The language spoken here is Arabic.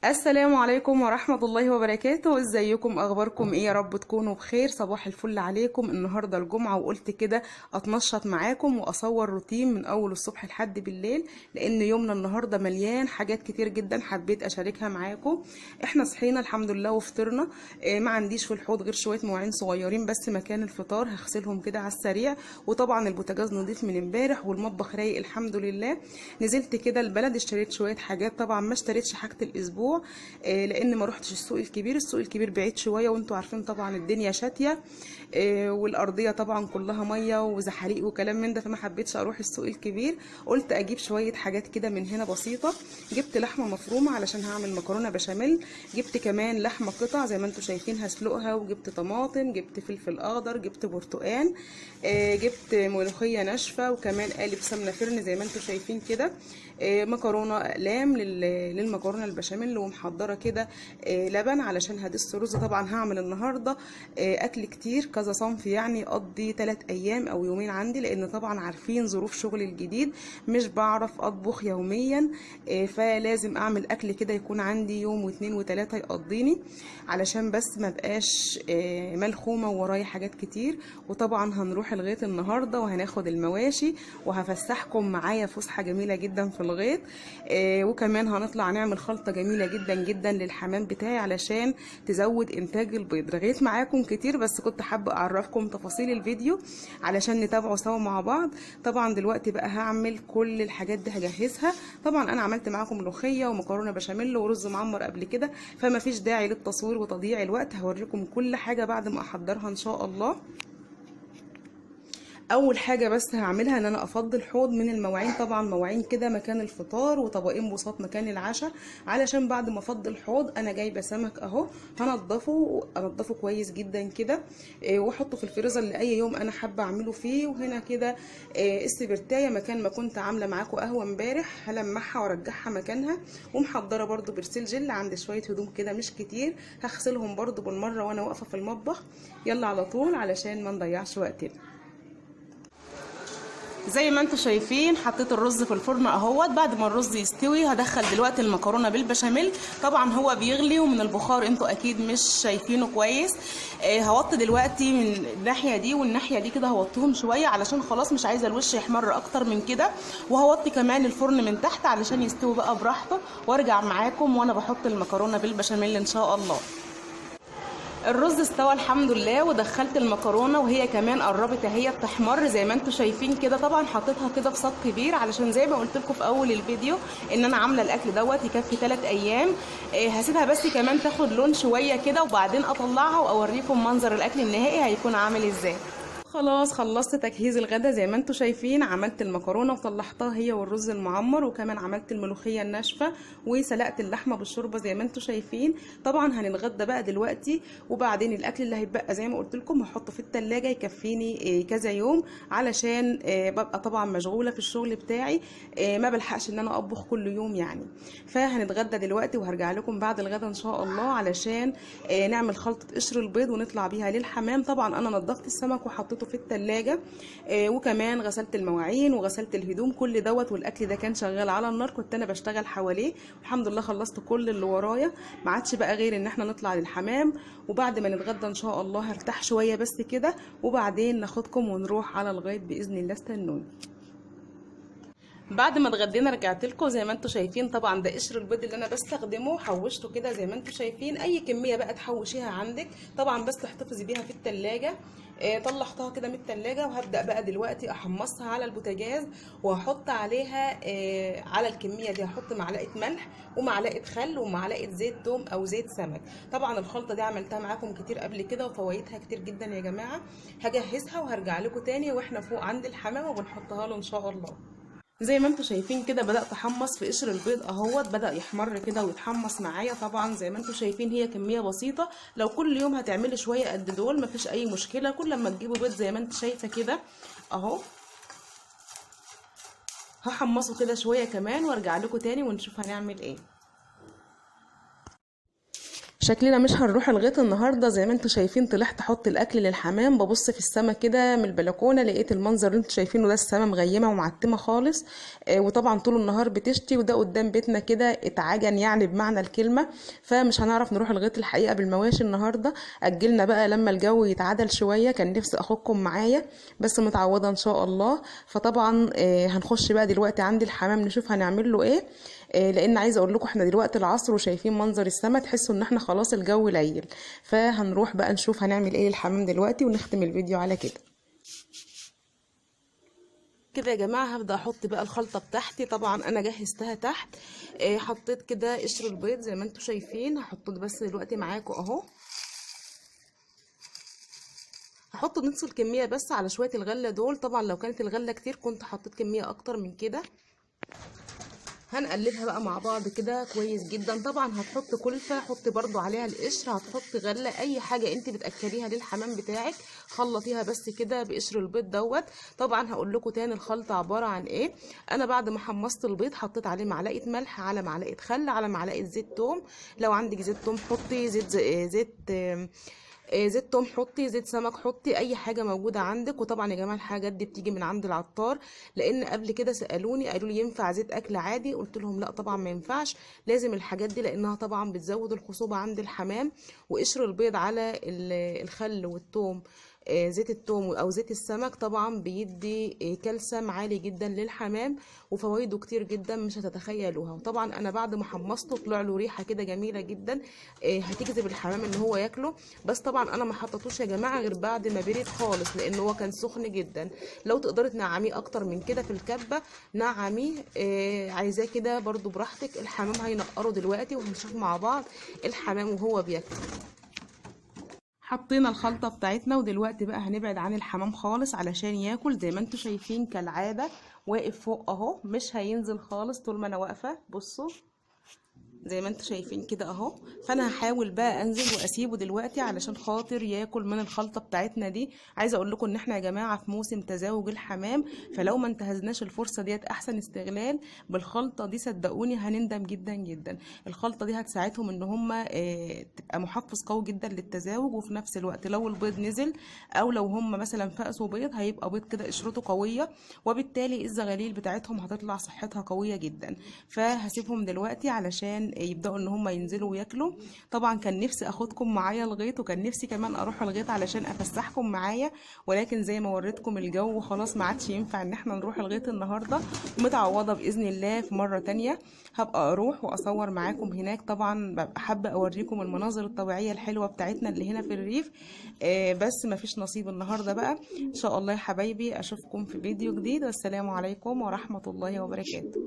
السلام عليكم ورحمة الله وبركاته. ازيكم؟ اخباركم ايه؟ يا رب تكونوا بخير. صباح الفل عليكم. النهاردة الجمعة وقلت كده اتنشط معاكم واصور روتين من اول الصبح لحد بالليل، لان يومنا النهاردة مليان حاجات كتير جدا حبيت اشاركها معاكم. احنا صحينا الحمد لله وفطرنا. ما عنديش في الحوض غير شوية مواعين صغيرين بس مكان الفطار، هغسلهم كده على السريع. وطبعا البوتاجاز نضيف من امبارح والمطبخ رايق الحمد لله. نزلت كده البلد اشتريت شوية حاجات، طبعا ما اشتريتش حاجة الاسبوع لان ما روحتش السوق الكبير. السوق الكبير بعيد شويه وانتوا عارفين طبعا الدنيا شاتيه، والارضيه طبعا كلها ميه وزحاليق وكلام من ده، فما حبيتش اروح السوق الكبير. قلت اجيب شويه حاجات كده من هنا بسيطه. جبت لحمه مفرومه علشان هعمل مكرونه بشاميل، جبت كمان لحمه قطع زي ما انتوا شايفين هسلقها، وجبت طماطم، جبت فلفل اخضر، جبت برتقان، جبت ملوخيه ناشفه، وكمان قالب سمنه فرن زي ما انتوا شايفين كده. مكرونه اقلام للمكرونه البشاميل، ومحضره كده لبن علشان هدس رز. طبعا هعمل النهارده اكل كتير كذا صنف، يعني يقضي 3 ايام او يومين عندي، لان طبعا عارفين ظروف شغلي الجديد مش بعرف اطبخ يوميا. فلازم اعمل اكل كده يكون عندي يوم واثنين وثلاثه يقضيني، علشان بس ما بقاش ملخومه ورايا حاجات كتير. وطبعا هنروح الغيط النهارده وهناخد المواشي، وهفسحكم معايا فسحه جميله جدا في الغيط. وكمان هنطلع نعمل خلطه جميله جدا جدا للحمام بتاعي علشان تزود انتاج البيض. رغيت معاكم كتير بس كنت حابه اعرفكم تفاصيل الفيديو علشان نتابعه سوا مع بعض. طبعا دلوقتي بقى هعمل كل الحاجات دي هجهزها. طبعا انا عملت معاكم ملوخيه ومكرونه بشاميل ورز معمر قبل كده، فما فيش داعي للتصوير وتضييع الوقت. هوريكم كل حاجه بعد ما احضرها ان شاء الله. اول حاجه بس هعملها ان انا افضي الحوض من المواعين، طبعا مواعين كده مكان الفطار وطبقين بساط مكان العشاء، علشان بعد ما افضي الحوض انا جايبه سمك اهو انضفه كويس جدا كده، واحطه في الفريزر لاي يوم انا حابه اعمله فيه. وهنا كده السبرتايه مكان ما كنت عامله معاكم قهوه امبارح هلمعها وارجعها مكانها. ومحضره برده برسيل جل، عندي شويه هدوم كده مش كتير هغسلهم برده بالمره وانا واقفه في المطبخ. يلا على طول علشان ما نضيعش وقتنا. زي ما انتم شايفين حطيت الرز في الفرن اهوت. بعد ما الرز يستوي هدخل دلوقتي المكرونه بالبشاميل. طبعا هو بيغلي ومن البخار انتوا اكيد مش شايفينه كويس. هوطي دلوقتي من الناحيه دي والناحيه دي كده، هوطيهم شويه علشان خلاص مش عايزه الوش يحمر اكتر من كده. وهوطي كمان الفرن من تحت علشان يستوي بقى براحته، وارجع معاكم وانا بحط المكرونه بالبشاميل ان شاء الله. الرز استوى الحمد لله، ودخلت المكرونه وهي كمان قربت اهي تحمر زي ما انتم شايفين كده. طبعا حطيتها كده في صاج كبير علشان زي ما قلت لكم في اول الفيديو ان انا عامله الاكل دوت يكفي 3 ايام. هسيبها بس كمان تاخد لون شويه كده وبعدين اطلعها واوريكم منظر الاكل النهائي هيكون عامل ازاي. خلاص خلصت تجهيز الغدا زي ما انتم شايفين. عملت المكرونه وطلعتها هي والرز المعمر، وكمان عملت الملوخيه الناشفه، وسلقت اللحمه بالشوربه زي ما انتم شايفين. طبعا هنتغدى بقى دلوقتي، وبعدين الاكل اللي هيتبقى زي ما قلت لكم هحطه في التلاجة يكفيني كذا يوم، علشان ببقى طبعا مشغوله في الشغل بتاعي، ما بلحقش ان انا اطبخ كل يوم يعني. فهنتغدى دلوقتي وهرجع لكم بعد الغدا ان شاء الله علشان نعمل خلطه قشر البيض ونطلع بيها للحمام. طبعا انا نضفت السمك وحطيته في التلاجة، وكمان غسلت المواعين وغسلت الهدوم كل دوت، والاكل ده كان شغال على النار كنت انا بشتغل حواليه. الحمد لله خلصت كل اللي ورايا، ما عادش بقى غير ان احنا نطلع للحمام. وبعد ما نتغدى ان شاء الله هرتاح شويه بس كده، وبعدين ناخدكم ونروح على الغيط باذن الله. استنوني. بعد ما اتغدينا رجعت لكم زي ما انتم شايفين. طبعا ده قشر البيض اللي انا بستخدمه، حوشته كده زي ما انتم شايفين. اي كميه بقى تحوشيها عندك طبعا بس تحتفظي بيها في التلاجة. طلعتها كده من التلاجة، وهبدا بقى دلوقتي احمصها على البوتاجاز، وهحط عليها على الكميه دي هحط معلقه ملح ومعلقه خل ومعلقه زيت توم او زيت سمك. طبعا الخلطه دي عملتها معاكم كتير قبل كده وفوائدها كتير جدا يا جماعه. هجهزها وهرجع لكم تاني واحنا فوق عند الحمام وبنحطها له ان شاء الله. زي ما انتم شايفين كده بدأت احمص في قشر البيض اهوت، بدأ يحمر كده ويتحمص معايا. طبعا زي ما انتم شايفين هي كمية بسيطة، لو كل يوم هتعملي شوية قد دول مفيش اي مشكلة. كل لما تجيبوا بيض زي ما انت شايفة كده اهو، هحمصه كده شوية كمان وارجع لكم تاني ونشوف هنعمل ايه. شكلنا مش هنروح الغيط النهارده. زي ما انتوا شايفين طلعت احط الاكل للحمام، ببص في السما كده من البلكونه لقيت المنظر اللي انتوا شايفينه ده، السما مغيمه ومعتمه خالص. وطبعا طول النهار بتشتي، وده قدام بيتنا كده اتعجن يعني بمعنى الكلمه. فمش هنعرف نروح الغيط الحقيقه بالمواشي النهارده. اجلنا بقى لما الجو يتعدل شويه. كان نفسي اخدكم معايا بس متعوضه ان شاء الله. فطبعا هنخش بقى دلوقتي عند الحمام نشوف هنعمل له ايه. لان عايزه اقول لكم احنا دلوقتي العصر وشايفين منظر السما، تحسوا ان احنا خلاص الجو ليل. فهنروح بقى نشوف هنعمل ايه للحمام دلوقتي ونختم الفيديو على كده. كده يا جماعه هبدا احط بقى الخلطه بتاعتي. طبعا انا جهزتها تحت. حطيت كده قشر البيض زي ما انتم شايفين، هحطه بس دلوقتي معاكم اهو. هحط نص الكميه بس على شويه الغله دول. طبعا لو كانت الغله كتير كنت حطيت كميه اكتر من كده. هنقلبها بقى مع بعض كده كويس جدا. طبعا هتحط كلفه، حطي برضو عليها القشر، هتحطي غله، اي حاجه انت بتاكليها للحمام بتاعك خلطيها بس كده بقشر البيض دوت. طبعا هقول لكم تاني الخلطه عباره عن ايه. انا بعد ما حمصت البيض حطيت عليه معلقه ملح، على معلقه خل، على معلقه زيت توم. لو عندك زيت توم حطي، زيت توم حطي، زيت سمك حطي، اي حاجه موجوده عندك. وطبعا يا جماعه الحاجات دي بتيجي من عند العطار، لان قبل كده سالوني قالوا لي ينفع زيت اكل عادي؟ قلت لهم لا طبعا ما ينفعش، لازم الحاجات دي لانها طبعا بتزود الخصوبه عند الحمام. وقشر البيض على الخل والثوم، زيت الثوم او زيت السمك طبعا بيدي كالسيوم عالي جدا للحمام، وفوائده كتير جدا مش هتتخيلوها. وطبعا انا بعد ما حمصته طلع له ريحه كده جميله جدا، هتجذب الحمام ان هو ياكله. بس طبعا انا ما حطيتوش يا جماعه غير بعد ما برد خالص، لان هو كان سخن جدا. لو تقدري تنعميه اكتر من كده في الكبه نعميه، عايزاه كده برضو براحتك. الحمام هينقره دلوقتي وهنشوف مع بعض الحمام وهو بياكل. حطينا الخلطة بتاعتنا ودلوقتي بقى هنبعد عن الحمام خالص علشان ياكل. زي ما انتوا شايفين كالعادة واقف فوق اهو، مش هينزل خالص طول ما انا واقفة. بصوا زي ما انتوا شايفين كده اهو. فانا هحاول بقى انزل واسيبه دلوقتي علشان خاطر ياكل من الخلطه بتاعتنا دي. عايزه اقول لكم ان احنا يا جماعه في موسم تزاوج الحمام، فلو ما انتهزناش الفرصه ديت احسن استغلال بالخلطه دي صدقوني هنندم جدا جدا. الخلطه دي هتساعدهم ان هم تبقى محفز قوي جدا للتزاوج، وفي نفس الوقت لو البيض نزل او لو هم مثلا فقسوا بيض هيبقى بيض كده قشرته قويه، وبالتالي الزغاليل بتاعتهم هتطلع صحتها قويه جدا. فهسيبهم دلوقتي علشان يبداوا ان هم ينزلوا وياكلوا. طبعا كان نفسي اخدكم معايا الغيط، وكان نفسي كمان اروح الغيط علشان افسحكم معايا، ولكن زي ما وريتكم الجو خلاص ما عادش ينفع ان احنا نروح الغيط النهارده. متعوضه باذن الله في مره تانية هبقى اروح واصور معاكم هناك. طبعا ببقى حابه اوريكم المناظر الطبيعيه الحلوه بتاعتنا اللي هنا في الريف. بس ما فيش نصيب النهارده بقى. ان شاء الله يا حبايبي اشوفكم في فيديو جديد، والسلام عليكم ورحمه الله وبركاته.